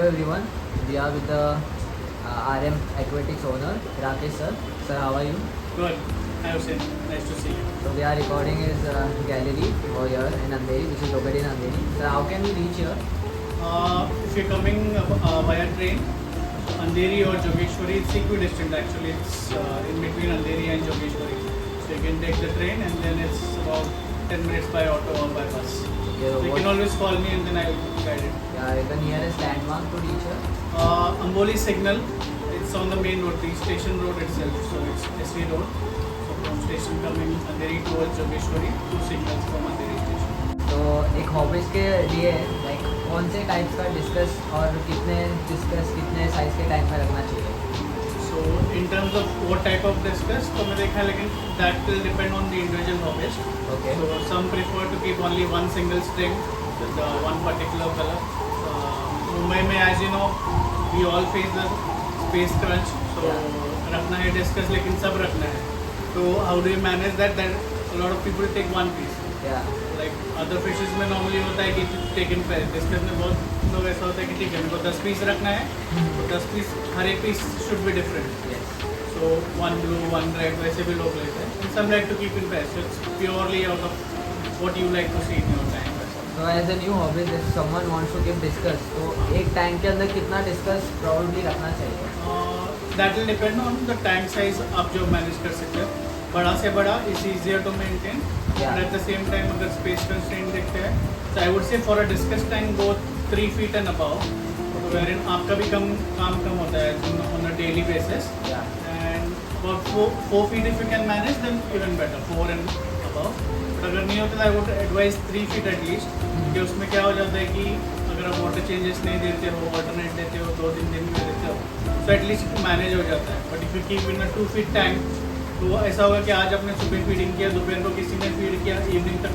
Hello everyone, we are with the RM Aquatics owner Rakesh sir. Sir, how are you? Good. Hi Hussein. Nice to see you. So we are recording his gallery over here in Andheri, which is located in Andheri. Sir, how can we reach here? If you're coming via train, Andheri or Jogeshwari, it's equidistant actually. It's in between Andheri and Jogeshwari. So you can take the train and then it's about 10 minutes by auto or by bus. Okay, So you can always call me and then I'll guide it. Yeah, the nearest landmark to reach here? Amboli Signal. It's on the main road, the station road itself. So it's SC road. So from station coming Andheri towards Jogeshwari, 2 signals from Andheri station. तो एक hobbies के लिए like कौन से types का discuss और कितने size के टाइम का रखना चाहिए? So in terms of what type of discus, तो मैं देखा है लेकिन that will depend on the individual hobbyist. Okay. So some prefer to keep only one single string with one particular color. Mumbai में as you know, we all face the space crunch. So रखना है discus लेकिन सब रखना है. So how do you manage that? That a lot of people take one piece. Yeah. Like other fishes में normally होता है कि take in pair. Discus में बहुत लोग ऐसा होता है कि ठीक है मेरे को 10 पीस रखना है. तो 10 पीस हर एक piece should be different. Yes. So one blue, one red, वैसे भी लोग लेते हैं. And some like to keep in pairs. So it's purely out of what you like to see in your tank. So as a new hobby, if someone wants to give discus, तो एक tank के अंदर कितना discuss probably रखना चाहिए? That will depend on the tank size आप जो manage कर सकते हो. बड़ा से बड़ा is easier to maintain. Yeah. But at the same time अगर space constraint देखते हैं, so I would say for a discus tank go 3 feet and above, wherein आपका भी काम कम होता है on a daily basis. Yeah. And about 4 feet if you can manage, then even better, 4 and above. But अगर नहीं होता, I would advise 3 feet at least. क्योंकि उसमें क्या हो जाता है कि अगर आप वाटर चेंजेस नहीं देते हो, alternate देते हो, 2-3 दिन में देते हो, so at least मैनेज हो जाता है. But if you keep in a 2 feet tank, तो ऐसा होगा कि आज आपने सुबह फीडिंग किया, दोपहर को किसी ने फीड किया, इवनिंग तक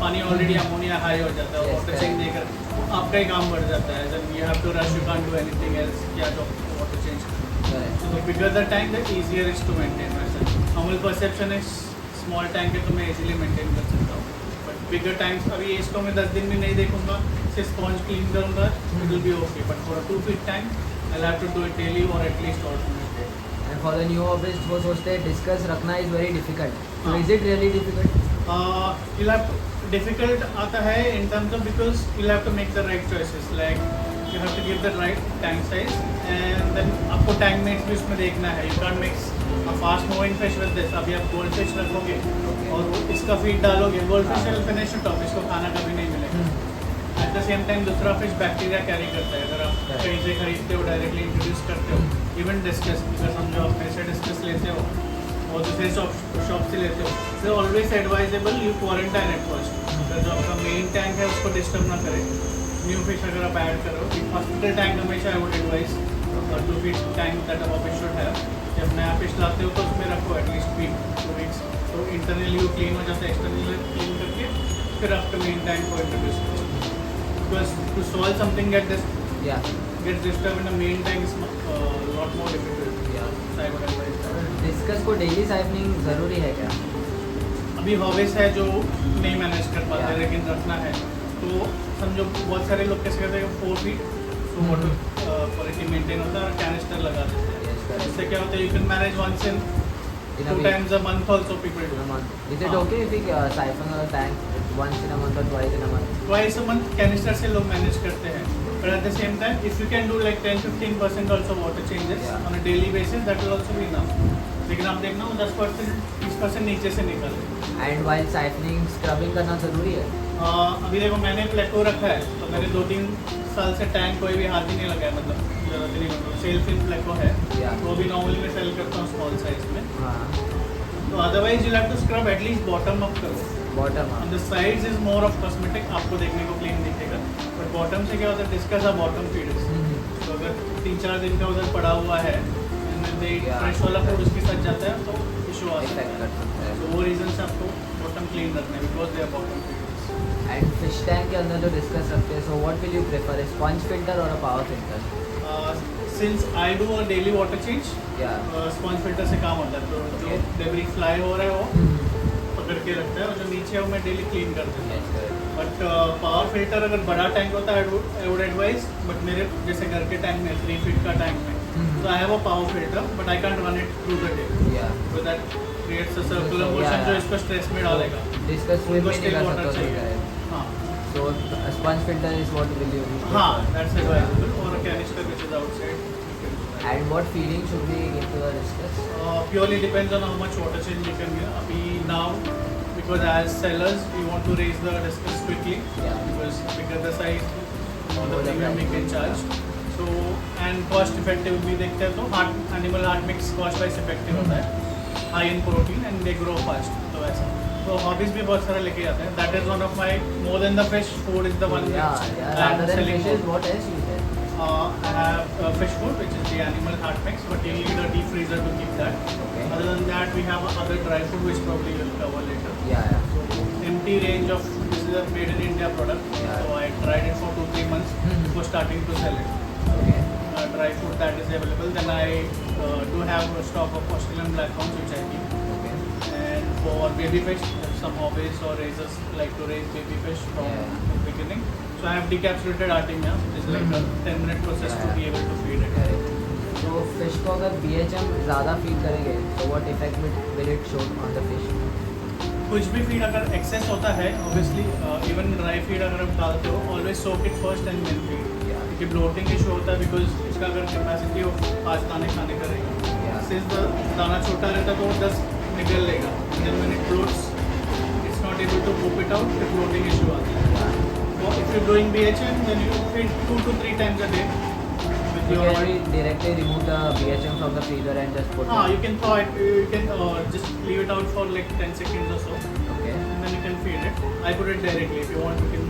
पानी ऑलरेडी अमोनिया हाई हो जाता है. वाटर चेंज देकर आपका ही काम बढ़ जाता है. Then you have to rush, you can't do anything else क्या जो water change. So the bigger the tank, the easier it is to maintain. वैसे normal perception is small tank है तो मैं easily maintain कर सकता हूँ. But bigger tanks अभी इसको मैं 10 दिन में नहीं देखूँगा, सिर्फ sponge clean करूँगा, it will be okay. But for a 2 feet tank, I'll have to do it daily or at least alternate day. And for the new hobbyist, वो सोचते हैं डिस्कस रखना is very difficult. So is it really difficult? You'll have difficult आता है in terms of because you'll have to make the right choices. Like you have to give the right tank size and then आपको tank mates भी उसमें देखना है. You can't mix a fast moving fish with this. अभी आप goldfish रखोगे और वो इसका feed डालोगे, goldfish will finish it off. इसको खाना कभी नहीं मिलेगा. At the same time दूसरा fish बैक्टीरिया कैरी करता है. अगर आप कहीं से खरीदते हो, डायरेक्टली इंट्रोड्यूस करते हो, इवन डिस्कस अगर समझो आप मेरे से डिस्कस लेते हो और दूसरे शॉप से लेते हो, तो always advisable you quarantine at first. अगर जो आपका मेन टैंक है उसको डिस्टर्ब ना करे. न्यू फिश अगर आप ऐड करो, हॉस्पिटल टैंक हमेशा I would advise 2 feet tank that a fish should have. जब नया फिश लाते हो तो उसमें रखो एटलीस्ट वीक 2 weeks. तो इंटरनली वो क्लीन हो जाता है, एक्सटर्नली क्लीन करके फिर आपका मेन टैंक को इंट्रोड्यूस करो. Because to solve something get disturbed in the main tank is lot more difficult. Yeah. So I would advise that. Discuss को डेली साइपनिंग ज़रूरी है क्या? अभी हॉबीज है जो नहीं मैनेज कर पाते Yeah. लेकिन रखना है तो समझो बहुत सारे लोग कैसे करते हैं 4 feet तो वाटर क्वालिटी मेंटेन होता है और कैनिस्टर लगा देते हैं. Yes, correct. इससे क्या होता है you can manage once in In a 2 week. times a month also people In do. a month. Is it हाँ. okay if we siphon a tank once in a month or twice in a month? Twice a month canister से लोग manage करते हैं. But at the same time, if you can do like 10-15% also water changes Yeah. on a daily basis, that will also be enough. लेकिन आप देखना 10% 20% नीचे से निकले. And while siphoning, scrubbing करना ज़रूरी है? अभी देखो मैंने प्लेटो रखा है तो मेरे 2-3 साल से टैंक कोई भी हाथ ही नहीं लगाया. मतलब जरूरत ही नहीं. मतलब सेल्फ इन प्लेटो है Yeah. वो भी नॉर्मली मैं सेल करता हूँ स्मॉल साइज में. हाँ. तो otherwise you have to scrub at least bottom up करो. Bottom On up. the sides is more of cosmetic, आपको देखने को क्लीन दिखेगा. बट बॉटम से क्या होता है, डिस्कस आ बॉटम फीडर्स. तो अगर 3-4 दिन का उधर पड़ा हुआ है Yeah. फ्रेश वाला फूड उसके साथ जाता है तो इशू आता Effect है. कर सकता है. तो वो रीज़न से आपको बॉटम क्लीन रखना है because they are bottom feeders. And fish tank के अंदर जो डिस्कस रखते हैं, so what will you prefer, a sponge filter or a power filter? Since I do a daily water change Yeah. Sponge filter से काम होता है. तो जो Okay. डेब्री फ्लाई हो रहा है वो पकड़ के रखता है, और जो नीचे है वो मैं डेली क्लीन कर देता हूँ. Yes, correct. But power filter अगर बड़ा टैंक होता है आई वुड एडवाइज, बट मेरे जैसे घर के टैंक में 3 फीट का टैंक में, Mhm. तो I have a power filter but I can't run it through the day, Yeah. so that creates a circular Yeah, motion जो yeah. इसको स्ट्रेस में डालेगा. Discuss swim उनको में नहीं still कर water सकते हो तो चाहिए. correct. हाँ So sponge filter is what will you use? हाँ, that's advisable, or a canister which is outside. And what feeling should we give to the discuss? Purely depends on how much water change you can get. अभी now, because as sellers we want to raise the discus quickly, Yeah. because bigger the size, more the More the premium we can price. charge. So and cost effective भी देखते हैं तो animal heart mix cost wise effective होता है, high in protein and they grow fast. तो ऐसा. तो hobbies भी बहुत सारे लेके आते हैं. That is one of my, more than the fish, food is the one Yeah, which yeah. I'm Rather than selling fishes, more. what else you said? I have fish food, which is the animal heart mix, but you need a deep freezer to keep that. Okay. Other than that, we have other dry food, which probably we'll cover later. Yeah, yeah. Empty range of, this is a made in India product, Yeah. so I tried it for 2-3 months Mhm. before starting to sell it. Okay. Dry food that is available. Then I do have a stock of Australian black prawns, which I keep. Okay. And for baby fish, some hobbies or raisers like to raise baby fish from Yeah. the beginning. So I have decapsulated Artemia, which is like a 10-minute process to be able to feed it. Correct. So fish को अगर BHM ज़्यादा feed करेंगे, so what effect will it show on the fish? कुछ भी feed अगर access होता है, obviously even dry feed अगर आप डालते हो, always soak it first and then feed. Yeah. क्योंकि ब्लोटिंग इशू होता है, बिकॉज इसका अगर कैपेसिटी हो 5 दाने खाने का रहेगा, Yeah. सिंस द दाना छोटा रहता है तो वो 10 निकल लेगा. Then when it bloats, it's not able to poop it out, फिर ब्लोटिंग इशू आता है. So if you're doing BHM, then you feed 2 to 3 times a day with You your. can directly remove the BHM from the freezer and just put You can thaw it. You can just leave it out for like 10 seconds or so, Okay. and then you can feed it. I put it directly. If you want, you can